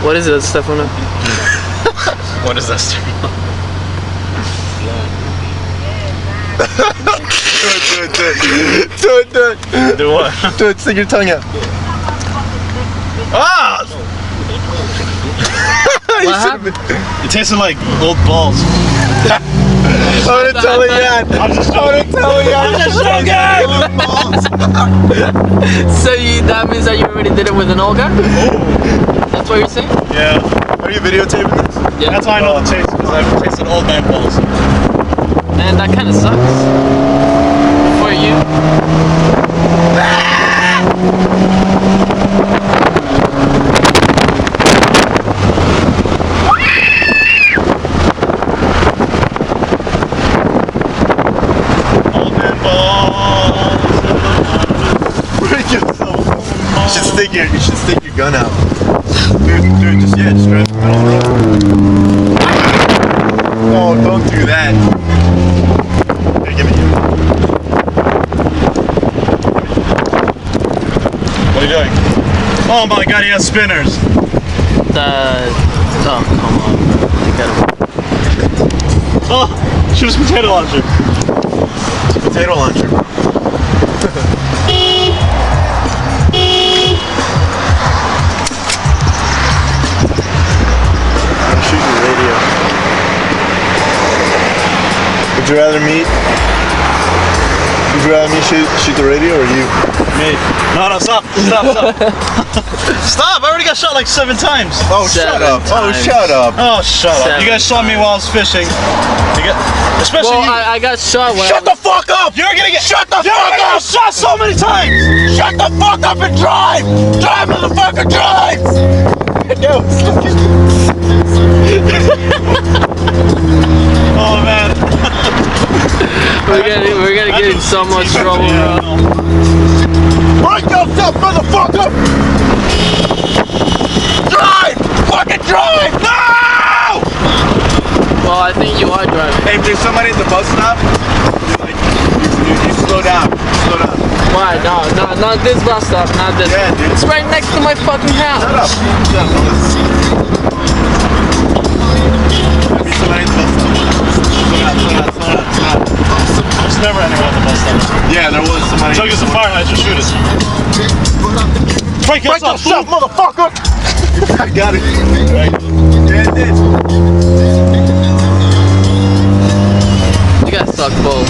What is it, Stefano? What is that, Stefano? Do it. Do what? Do it, stick your tongue out. Ah! What happened? It tasted like old balls. I'm gonna tell you that. I'm just joking. So that means that you already did it with an old guy? That's what you're saying? Yeah. Are you videotaping this? Yeah. That's how I know the taste, because I've tasted old man balls. Man, that kind of sucks. For you. Old man balls. You should stick your gun out. Dude, just drive in the middle of the road. Oh, don't do that. Here, give me you. What are you doing? Oh my god, he has spinners. Oh, come on, bro. You gotta... Oh, shoot his potato launcher. Potato launcher. I'm shooting the radio. Would you rather me shoot the radio or you? Me. No, stop. Stop, I already got shot like 7 times. Oh, shut up. Oh, shut up. Oh, shut up. You guys shot me while I was fishing. Especially Well, you. I got shot when Shut the fuck up! You're gonna get Shut the fuck get up! shot so many times! Shut the fuck up and drive! Drive, motherfucker, drive! No, Oh man. We're gonna get in so much trouble, bro. break yourself, motherfucker! Drive! Fucking drive! No! Well, I think you are driving. Hey, if there's somebody at the bus stop, you slow down. Slow down. Why? No, not this bus stop, not this. Yeah, dude. It's right next to my fucking house. Shut up. Shut up. There'll be somebody at the bus stop. Slow down. There's never anyone at the bus stop. Yeah, there was somebody. Chuck us a fire hydrant, shoot us. Break yourself, motherfucker! I got it. Right. Yeah, it did. You guys suck balls.